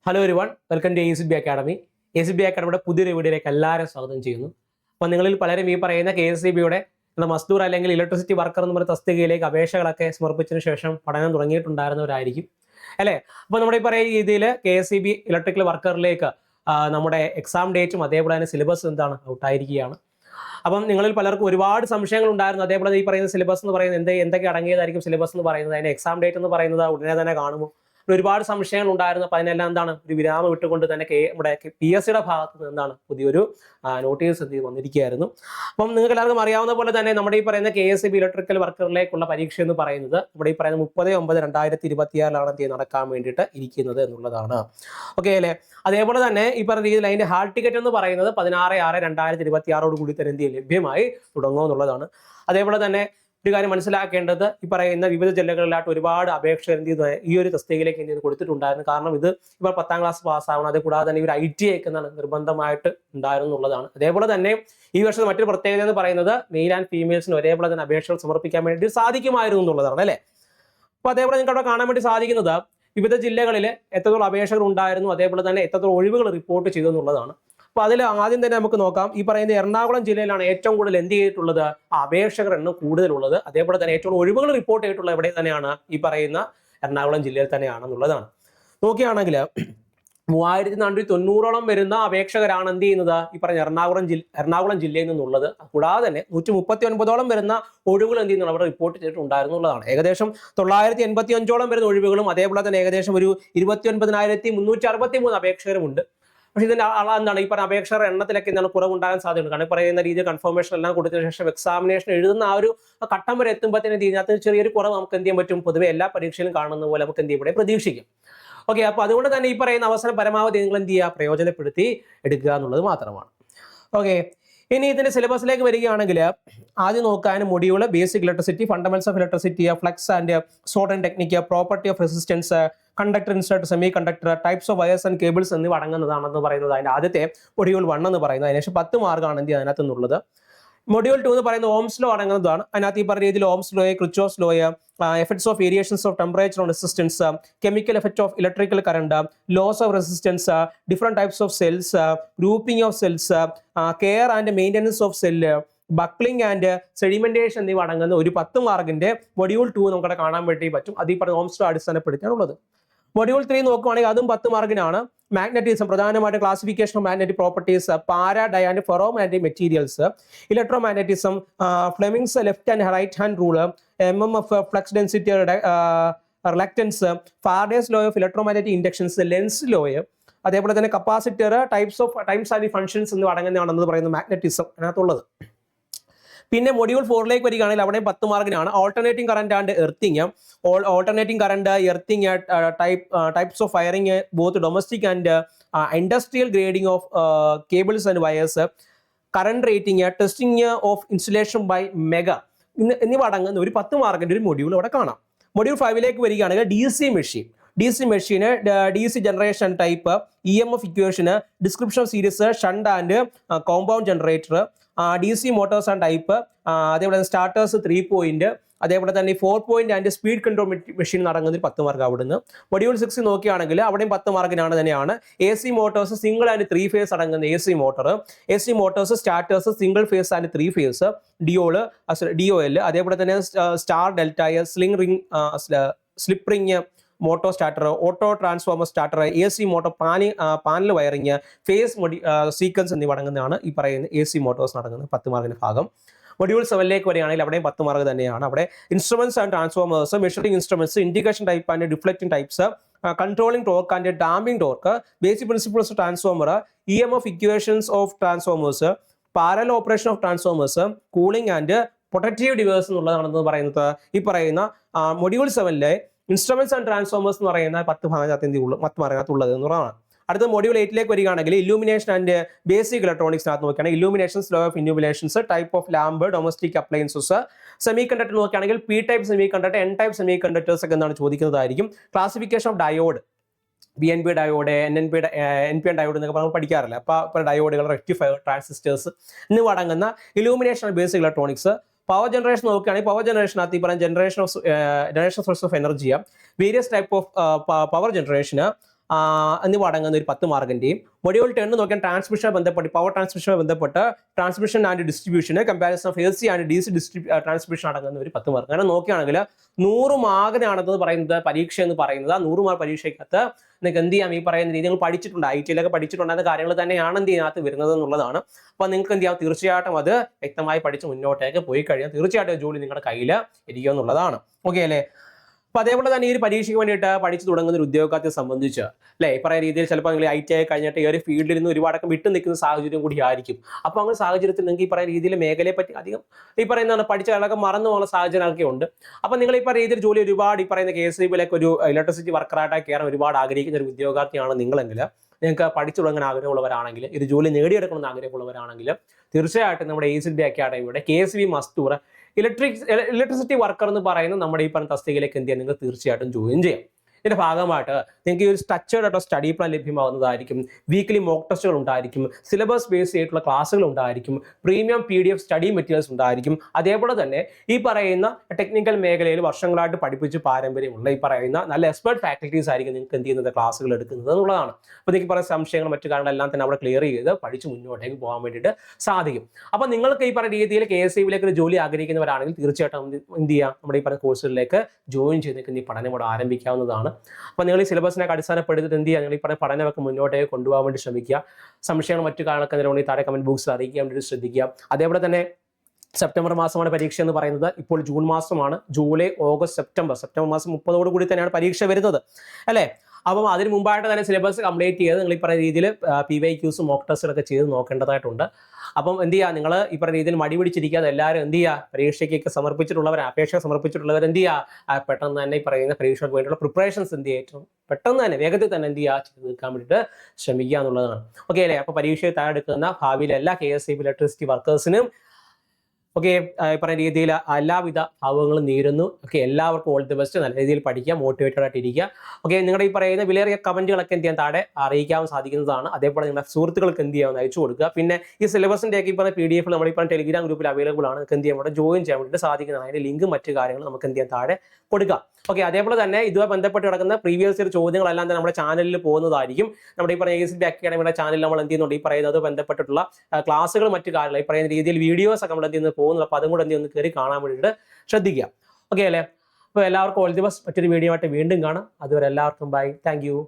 Hello everyone, welcome to ACB academy. ACB അക്കാഡമിയുടെ പുതിയൊരു വീഡിയോയിലേക്ക് എല്ലാവരും സ്വാഗതം ചെയ്യുന്നു. അപ്പോൾ നിങ്ങളിൽ പലരും ഈ പറയുന്ന KSEBയുടെ മസ്ദൂർ അല്ലെങ്കിൽ ഇലക്ട്രിസിറ്റി വർക്കർ എന്ന് പറയുന്ന തസ്തികയിലേക്ക് അപേക്ഷകളൊക്കെ സമർപ്പിച്ചതിന് ശേഷം പഠനം തുടങ്ങിയിട്ടുണ്ടായിരുന്നവരായിരിക്കും അല്ലേ. അപ്പോൾ നമ്മുടെ ഈ പറയുന്ന രീതിയിൽ KSEB ഇലക്ട്രിക്കൽ വർക്കറിലേക്ക് നമ്മുടെ എക്സാം ഡേറ്റും അതേപോലെ തന്നെ സിലബസ് എന്താണ് ഔട്ടായിരിക്കുകയാണ്. അപ്പം നിങ്ങളിൽ പലർക്കും ഒരുപാട് സംശയങ്ങൾ ഉണ്ടായിരുന്നു. അതേപോലെ ഈ പറയുന്ന സിലബസ് എന്ന് പറയുന്നത് എന്തൊക്കെ അടങ്ങിയതായിരിക്കും സിലബസ് എന്ന് പറയുന്നത്, അതിൻ്റെ എക്സാം ഡേറ്റ് എന്ന് പറയുന്നത് ഉടനെ തന്നെ കാണുമോ, ഒരുപാട് സംശയങ്ങൾ ഉണ്ടായിരുന്നു. അപ്പോൾ അതിനെല്ലാം എന്താണ് ഒരു വിരാമം ഇട്ടുകൊണ്ട് തന്നെ നമ്മുടെ PSCയുടെ ഭാഗത്ത് നിന്ന് എന്താണ് പുതിയൊരു നോട്ടീസ് വന്നിരിക്കുകയായിരുന്നു. അപ്പം നിങ്ങൾക്ക് എല്ലാവർക്കും അറിയാവുന്ന പോലെ തന്നെ നമ്മുടെ ഈ പറയുന്ന KSEB ഇലക്ട്രിക്കൽ വർക്കറിലേക്കുള്ള പരീക്ഷ എന്ന് പറയുന്നത് നമ്മുടെ ഈ പറയുന്ന 30/9/2026 നടക്കാൻ വേണ്ടിയിട്ട് ഇരിക്കുന്നത് എന്നുള്ളതാണ്. ഓക്കെ അല്ലേ. അതേപോലെ തന്നെ ഈ പറഞ്ഞ രീതിയിൽ അതിന്റെ ഹാൾ ടിക്കറ്റ് എന്ന് പറയുന്നത് 16/6/2026 കൂടി തന്നെ ലഭ്യമായി തുടങ്ങുമെന്നുള്ളതാണ്. അതേപോലെ തന്നെ ഒരു കാര്യം മനസ്സിലാക്കേണ്ടത്, ഈ പറയുന്ന വിവിധ ജില്ലകളിലായിട്ട് ഒരുപാട് അപേക്ഷകർ ഈ ഒരു തസ്തികയിലേക്ക് കൊടുത്തിട്ടുണ്ടായിരുന്നു. കാരണം ഇത് ഇവർ 10ാം ക്ലാസ് പാസ്സാവണം, അത് കൂടാതെ തന്നെ ഇവർ ITI നിർബന്ധമായിട്ട് ഉണ്ടായിരുന്നുള്ളതാണ്. അതേപോലെ തന്നെ ഈ വർഷത്തെ മറ്റൊരു പ്രത്യേകത എന്ന് പറയുന്നത് മെയിൽ ആൻഡ് ഫീമെയിൽസിന് ഒരേപോലെ തന്നെ അപേക്ഷകൾ സമർപ്പിക്കാൻ വേണ്ടി സാധിക്കുമായിരുന്നു എന്നുള്ളതാണ് അല്ലേ. അപ്പോൾ അതേപോലെ നിങ്ങൾക്ക് അവിടെ കാണാൻ വേണ്ടി സാധിക്കുന്നത് വിവിധ ജില്ലകളിൽ എത്രത്തോളം അപേക്ഷകർ ഉണ്ടായിരുന്നു, അതേപോലെ തന്നെ എത്രത്തോളം ഒഴിവുകൾ റിപ്പോർട്ട് ചെയ്തു എന്നുള്ളതാണ്. അപ്പോൾ അതിൽ ആദ്യം തന്നെ നമുക്ക് നോക്കാം. ഈ പറയുന്ന എറണാകുളം ജില്ലയിലാണ് ഏറ്റവും കൂടുതൽ എന്ത് ചെയ്തിട്ടുള്ളത്, അപേക്ഷകർ എണ്ണം കൂടുതലുള്ളത്. അതേപോലെ തന്നെ ഏറ്റവും ഒഴിവുകൾ റിപ്പോർട്ട് ചെയ്തിട്ടുള്ളത് എവിടെ തന്നെയാണ്, ഈ പറയുന്ന എറണാകുളം ജില്ലയിൽ തന്നെയാണെന്നുള്ളതാണ്. നോക്കുകയാണെങ്കിൽ 3490 വരുന്ന അപേക്ഷകരാണ് എന്ത് ചെയ്യുന്നത്, ഈ പറഞ്ഞ എറണാകുളം ജില്ലയിൽ നിന്നുള്ളത്. കൂടാതെ തന്നെ 139 വരുന്ന ഒഴിവുകൾ എന്ത് ചെയ്യുന്നത് അവിടെ റിപ്പോർട്ട് ചെയ്തിട്ടുണ്ടായിരുന്നുള്ളതാണ്. ഏകദേശം 985 വരുന്ന ഒഴിവുകളും അതേപോലെ തന്നെ ഏകദേശം ഒരു 29,363 അപേക്ഷകരുമുണ്ട്. പക്ഷേ ഇതിന്റെ എന്താണ് ഈ പറഞ്ഞ അപേക്ഷകരുടെ എണ്ണത്തിലൊക്കെ എന്താണ് കുറവുണ്ടാകാൻ സാധ്യതയുണ്ട്. കാരണം പറയുന്ന രീതിയിൽ കൺഫർമേഷൻ എല്ലാം കൊടുത്തതിനു ശേഷം എക്സാമിനേഷൻ എഴുതുന്ന ആ ഒരു ഘട്ടം വരെ എത്തുമ്പോഴത്തേനും ഇതിനകത്ത് ചെറിയൊരു കുറവ് നമുക്ക് എന്ത് ചെയ്യാൻ പറ്റും, പൊതുവെ എല്ലാ പരീക്ഷയിലും കാണുന്ന പോലെ നമുക്ക് എന്ത് ചെയ്യും ഇവിടെ പ്രതീക്ഷിക്കും. ഓക്കെ, അപ്പോൾ അതുകൊണ്ട് തന്നെ ഈ പറയുന്ന അവസരം പരമാവധി നിങ്ങൾ എന്ത് ചെയ്യുക, പ്രയോജനപ്പെടുത്തി എടുക്കുക എന്നുള്ളത് മാത്രമാണ്. ഓക്കെ, ഇനി ഇതിന്റെ സിലബസിലേക്ക് വരികയാണെങ്കിൽ ആദ്യം നോക്കാൻ module basic electricity, ഫണ്ടമെന്റ്സ് of electricity, flux and sorting technique, property of resistance, conductor insert, semi conductor, types of wires and cables എന്നിവ അടങ്ങുന്നതാണെന്ന് പറയുന്നത് അതിന്റെ ആദ്യത്തെ മൊഡ്യൂൾ 1 എന്ന് പറയുന്നത്. അതിനുശേഷം 10 മാർക്കാണ് എന്ത് അതിനകത്ത് നിന്നുള്ളത്. മൊഡ്യൂൾ 2 എന്ന് പറയുന്നത് ഓംസ് ലോ അടങ്ങുന്നതാണ്. അതിനകത്ത് ഈ പറഞ്ഞ രീതിയിൽ ഓംസ് ലോയെ, ക്രിച്ചോസ് ലോയെ, effects of variations of temperature on resistance, chemical effect of electrical current, laws of resistance, different types of cells, grouping of cells, care and maintenance of cell, buckling and sedimentation എന്നിവ അടങ്ങുന്ന ഒരു 10 മാർക്കിന്റെ module 2 നമുക്കവിടെ കാണാൻ വേണ്ടി പറ്റും. അത് ഈ പറഞ്ഞ ഓംസ് ലോ അടിസ്ഥാനപ്പെടുത്തിയാണുള്ളത്. മൊഡ്യൂൾ 3 നോക്കുവാണെങ്കിൽ അതും 10 മാർക്കിനാണ്. മാഗ്നറ്റിസം, പ്രധാനമായിട്ട് classification of magnetic properties, para, dia and ferro magnetic materials, electro magnetism, Fleming's left and right hand rule, MMF flux density reluctance, Faraday's law of electro magnetic inductions, Lenz's law, അതേപോലെ തന്നെ capacitor, times and functions എന്നിവ അടങ്ങുന്നതാണെന്ന് പറയുന്ന magnetism അതിനകത്തുള്ളത്. പിന്നെ module 4ലേക്ക് വരികയാണെങ്കിൽ അവിടെ 10 മാർക്കിനാണ്. Alternating current and earthing, alternating current, earthing, types of wiring both domestic and industrial, grading of cables and wires, current rating, testing of insulation by megger എന്നിവ അടങ്ങുന്ന ഒരു 10 മാർക്കിന്റെ ഒരു മൊഡ്യൂൾ അവിടെ കാണാം. മൊഡ്യൂൾ 5ലേക്ക് വരികയാണെങ്കിൽ DC machine, DC generation type, EMF equation, description of series, shunt and compound generator, DC motors and type, അതേപോലെ സ്റ്റാർട്ടേഴ്സ് 3 പോയിന്റ്, അതേപോലെ തന്നെ 4 point and speed control machine നടങ്ങുന്ന 10 മാർക്ക് അവിടുന്ന്. മൊഡ്യൂൾ 6 നോക്കുകയാണെങ്കിൽ അവിടെയും 10 മാർക്കിനാണ് തന്നെയാണ്. AC motors single and 3 phase അടങ്ങുന്ന AC motors, starters single phase and 3 phase, DOL, അതേപോലെ തന്നെ star delta, slip ring motor starter, auto transformer starter, AC motor panel wiring, phase sequence എന്നിവ അടങ്ങുന്നതാണ് ഈ പറയുന്ന AC മോട്ടോഴ്സ് നടക്കുന്നത് 10 മാർക്കിന്റെ ഭാഗം. മൊഡ്യൂൾ 7ലേക്ക് വരികയാണെങ്കിൽ അവിടെയും 10 മാർക്ക് തന്നെയാണ്. അവിടെ instruments and transformers, measuring instruments, indication type and deflecting types, controlling torque and damping torque, basic principles of transformer, EMF equations of transformers, parallel operation of transformers, cooling and protective device എന്നുള്ളതാണെന്ന് പറയുന്നത് ഈ പറയുന്ന module 7ലെ instruments and transformers എന്ന് പറയുന്ന 10 മാർക്കിനകത്തുള്ളത് എന്നുള്ളതാണ്. അടുത്ത module 8ലേക്ക് വരികയാണെങ്കിൽ ഇലൂമിനേഷൻ ആൻഡ് ബേസിക് ഇലക്ട്രോണിക്സിനകത്ത് നോക്കുകയാണെങ്കിൽ illuminations, law of illuminations, type of lamp, domestic appliances, semi conductor നോക്കുകയാണെങ്കിൽ P type semi conductor, N type semi conductors ഒക്കെ എന്താണ് ചോദിക്കുന്നതായിരിക്കും. Classification of diode, BNP diode, NPN diode എന്നൊക്കെ നമ്മൾ പഠിക്കാറില്ല. അപ്പോൾ ഡയോഡുകൾ, റെക്ടിഫയർ, ട്രാൻസിസ്റ്റേഴ്സ് എന്നിവ അടങ്ങുന്ന illumination and basic electronics. Power generation നോക്കുകയാണെങ്കിൽ പവർ ജനറേഷനകത്ത് ഈ പറഞ്ഞ generation source of energy, various type of power generation, എന്നിവ അടങ്ങുന്ന ഒരു 10 മാർക്കിന്റെയും മൊഡ്യൂൾ 10 നോക്കിയാൽ ട്രാൻസ്മിഷനുമായി ബന്ധപ്പെട്ട് പവർ ട്രാൻസ്മിഷനുമായി ബന്ധപ്പെട്ട് transmission and distribution comparison of AC and DC transmission അടങ്ങുന്ന ഒരു 10 മാർക്ക്. അങ്ങനെ നോക്കുകയാണെങ്കിൽ 100 മാർക്കിനാണെന്ന് പറയുന്നത് പരീക്ഷ എന്ന് പറയുന്നത്. ആ 100 മാർക്ക് പരീക്ഷയ്ക്കകത്ത് നിങ്ങൾക്ക് എന്ത് ചെയ്യാം, ഈ പറയുന്ന രീതി നിങ്ങൾ പഠിച്ചിട്ടുണ്ട്, IT-ലൊക്കെ പഠിച്ചിട്ടുണ്ടായിരുന്ന കാര്യങ്ങൾ തന്നെയാണ് എന്ത് ഇതിനകത്ത് വരുന്നത് എന്നുള്ളതാണ്. അപ്പോൾ നിങ്ങൾക്ക് എന്ത് ചെയ്യാം, തീർച്ചയായിട്ടും അത് വ്യക്തമായി പഠിച്ച് മുന്നോട്ടേക്ക് പോയി കഴിഞ്ഞാൽ തീർച്ചയായിട്ടും ജോലി നിങ്ങളുടെ കയ്യിൽ ഇരിക്കുക എന്നുള്ളതാണ്. ഓക്കെ അല്ലേ? അപ്പോൾ അതേപോലെ തന്നെ ഈ ഒരു പരീക്ഷയ്ക്ക് വേണ്ടിയിട്ട് പഠിച്ചു തുടങ്ങുന്ന ഒരു ഉദ്യോഗാർത്ഥിയെ സംബന്ധിച്ച് അല്ലേ, ഈ പറയുന്ന രീതിയിൽ ചിലപ്പോൾ നിങ്ങൾ IT കഴിഞ്ഞിട്ട് ഈ ഒരു ഫീൽഡിൽ നിന്ന് ഒരുപാടൊക്കെ വിട്ടു നിൽക്കുന്ന സാഹചര്യം കൂടി ആയിരിക്കും. അപ്പോൾ അങ്ങനെ സാഹചര്യത്തിൽ നിങ്ങൾക്ക് ഈ പറയുന്ന രീതിയിൽ മേഖലയെ പറ്റി അധികം ഈ പറയുന്നതാണ് പഠിച്ച ആളൊക്കെ മറന്നു പോകുന്ന സാഹചര്യമൊക്കെ ഉണ്ട്. അപ്പോൾ നിങ്ങൾ ഈ പറയുന്ന രീതിയിൽ ജോലി ഒരുപാട് ഈ പറയുന്ന KSEBിലേക്ക് ഒരു ഇലക്ട്രിസിറ്റി വർക്കറായിട്ട് കയറാൻ ഒരുപാട് ആഗ്രഹിക്കുന്ന ഒരു ഉദ്യോഗാർത്ഥിയാണ് നിങ്ങളെങ്കിൽ, നിങ്ങൾക്ക് പഠിച്ചു തുടങ്ങാൻ ആഗ്രഹമുള്ളവരാണെങ്കിൽ, ഒരു ജോലി നേടിയെടുക്കണമെന്ന് ആഗ്രഹമുള്ളവരാണെങ്കിൽ തീർച്ചയായിട്ടും നമ്മുടെ ACB അക്കാഡമിയുടെ KSEB Mazdoor electricity worker എന്ന് പറയുന്ന നമ്മുടെ ഈ പറഞ്ഞ തസ്തികയിലേക്ക് എന്ത് ചെയ്യാം, നിങ്ങൾ തീർച്ചയായിട്ടും ജോയിൻ ചെയ്യാം. ഇതിന്റെ ഭാഗമായിട്ട് നിങ്ങൾക്ക് ഈ ഒരു സ്ട്രക്ചേർഡ് ആയിട്ടുള്ള സ്റ്റഡി പ്ലാൻ ലഭ്യമാകുന്നതായിരിക്കും. വീക്ക്ലി മോക്ക് ടെസ്റ്റുകൾ ഉണ്ടായിരിക്കും, സിലബസ് ബേസ് ചെയ്തിട്ടുള്ള ക്ലാസ്സുകൾ ഉണ്ടായിരിക്കും, പ്രീമിയം PDF സ്റ്റഡി മെറ്റീരിയൽസ് ഉണ്ടായിരിക്കും. അതേപോലെ തന്നെ ഈ പറയുന്ന ടെക്നിക്കൽ മേഖലയിൽ വർഷങ്ങളായിട്ട് പഠിപ്പിച്ച് പാരമ്പര്യമുള്ള ഈ പറയുന്ന നല്ല എക്സ്പെർട്ട് ഫാക്കൽറ്റീസ് ആയിരിക്കും നിങ്ങൾക്ക് എന്ത് ചെയ്യുന്നത്, ക്ലാസ്സുകൾ എടുക്കുന്നത് എന്നുള്ളതാണ്. അപ്പോൾ നിങ്ങൾക്ക് പറയുന്ന സംശയങ്ങൾ മറ്റു കാര്യങ്ങളെല്ലാം തന്നെ അവിടെ ക്ലിയർ ചെയ്ത് പഠിച്ച് മുന്നോട്ടേക്ക് പോകാൻ വേണ്ടിയിട്ട് സാധിക്കും. അപ്പോൾ നിങ്ങൾക്ക് ഈ പറയുന്ന രീതിയിൽ KSEBിലേക്ക് ഒരു ജോലി ആഗ്രഹിക്കുന്നവരാണെങ്കിൽ തീർച്ചയായിട്ടും എന്ത് ചെയ്യാം, നമ്മുടെ ഈ പറയുന്ന കോഴ്സുകളിലേക്ക് ജോയിൻ ചെയ്ത് ഈ പഠനം ഇവിടെ ആരംഭിക്കാവുന്നതാണ്. അപ്പോൾ നിങ്ങൾ ഈ സിലബസിനൊക്കെ അടിസ്ഥാനപ്പെടുത്തിട്ട് എന്ത് ചെയ്യുക, നിങ്ങൾ ഈ പറഞ്ഞ പഠനമൊക്കെ മുന്നോട്ടേക്ക് കൊണ്ടുപോകാൻ വേണ്ടി ശ്രമിക്കുക. സംശയങ്ങൾ മറ്റു കാര്യങ്ങളൊക്കെ എന്തെങ്കിലും താഴെ കമന്റ് ബോക്സിൽ അറിയിക്കാൻ വേണ്ടി ശ്രദ്ധിക്കുക. അതേപോലെ തന്നെ സെപ്റ്റംബർ മാസമാണ് പരീക്ഷ എന്ന് പറയുന്നത്. ഇപ്പോൾ ജൂൺ മാസമാണ്. ജൂലൈ, ഓഗസ്റ്റ്, സെപ്റ്റംബർ മാസം 30 കൂടി തന്നെയാണ് പരീക്ഷ വരുന്നത് അല്ലേ? അപ്പം അതിന് മുമ്പായിട്ട് തന്നെ സിലബസ് കംപ്ലീറ്റ് ചെയ്ത് നിങ്ങൾ ഈ പറയുന്ന രീതിയിൽ PYQs മോക്ക് ടെസ്റ്റുകളൊക്കെ ചെയ്ത് നോക്കേണ്ടതായിട്ടുണ്ട്. അപ്പം എന്ത് ചെയ്യുക, നിങ്ങൾ ഈ പറയുന്ന രീതിയിൽ മടി പിടിച്ചിരിക്കാതെ എല്ലാവരും എന്ത് ചെയ്യുക, പരീക്ഷയ്ക്കൊക്കെ അപേക്ഷ സമർപ്പിച്ചിട്ടുള്ളവർ എന്ത് ചെയ്യുക, പെട്ടെന്ന് തന്നെ ഈ പറയുന്ന പരീക്ഷയ്ക്ക് വേണ്ടിയുള്ള പ്രിപ്പറേഷൻസ് എന്ത് ചെയ്യുക, പെട്ടെന്ന് തന്നെ വേഗത്തിൽ തന്നെ എന്ത് ചെയ്യുക, ചെയ്ത് തീർക്കാൻ വേണ്ടിയിട്ട് ശ്രമിക്കുക എന്നുള്ളതാണ്. ഓക്കെ അല്ലേ? അപ്പോൾ പരീക്ഷയെ തയ്യാറെടുക്കുന്ന ഭാവിയിലെ എല്ലാ KSEB ഇലക്ട്രിസിറ്റി വർക്കേഴ്സിനും ഓക്കെ ഈ പറയുന്ന രീതിയിൽ എല്ലാവിധ ഭാവങ്ങളും നേരുന്നു. ഓക്കെ, എല്ലാവർക്കും ഓൾ ദി ബെസ്റ്റ്. നല്ല രീതിയിൽ പഠിക്കുക, മോട്ടിവേറ്റഡ് ആയിട്ട് ഇരിക്കുക. ഓക്കെ, നിങ്ങളുടെ ഈ പറയുന്ന വിലയേറിയ കമന്റുകളൊക്കെ എന്ത് ചെയ്യാൻ താഴെ അറിയിക്കാൻ സാധിക്കുന്നതാണ്. അതേപോലെ നിങ്ങളുടെ സുഹൃത്തുക്കൾക്ക് എന്ത് ചെയ്യാൻ അയച്ചു കൊടുക്കുക. പിന്നെ ഈ സിലബസിന്റെ ഒക്കെ ഈ പറയുന്ന PDF നമ്മൾ ഈ പറയുന്ന ടെലിഗ്രാം ഗ്രൂപ്പിൽ അവൈലബിൾ ആണ്. നിങ്ങൾക്ക് എന്ത് ചെയ്യാൻ വേണ്ടി ജോയിൻ ചെയ്യാൻ വേണ്ടിയിട്ട് സാധിക്കുന്നതാണ്. അതിന്റെ ലിങ്കും മറ്റു കാര്യങ്ങളും നമുക്ക് എന്ത് ചെയ്യാൻ താഴെ കൊടുക്കുക. ഓക്കെ, അതേപോലെ തന്നെ ഇതുമായി ബന്ധപ്പെട്ട് കിടക്കുന്ന പ്രീവിയസ് ഇയർ ചോദ്യങ്ങളെല്ലാം തന്നെ നമ്മുടെ ചാനലിൽ പോകുന്നതായിരിക്കും. നമ്മുടെ ഈ പറയുന്ന ACB അക്കാഡമിയുടെ ചാനലിൽ നമ്മൾ എന്ത് ചെയ്യുന്നുണ്ട്, ഈ പറയുന്നത് ബന്ധപ്പെട്ടിട്ടുള്ള ക്ലാസ്സുകൾ മറ്റു കാര്യങ്ങൾ ഈ പറയുന്ന രീതിയിൽ വീഡിയോസ് ഒക്കെ നമ്മൾ എന്ത് ചെയ്യുന്നത് പോകുന്നത്. അപ്പോൾ അതും കൂടെ എന്ത് ചെയ്യുന്നു, കയറി കാണാൻ വേണ്ടിയിട്ട് ശ്രദ്ധിക്കുക. ഓക്കെ അല്ലേ? അപ്പോൾ എല്ലാവർക്കും ഓൾ ദി ബെസ്റ്റ്. മറ്റൊരു വീഡിയോ ആയിട്ട് വീണ്ടും കാണാം. അതുവരെ എല്ലാവർക്കും ബൈ. Thank you.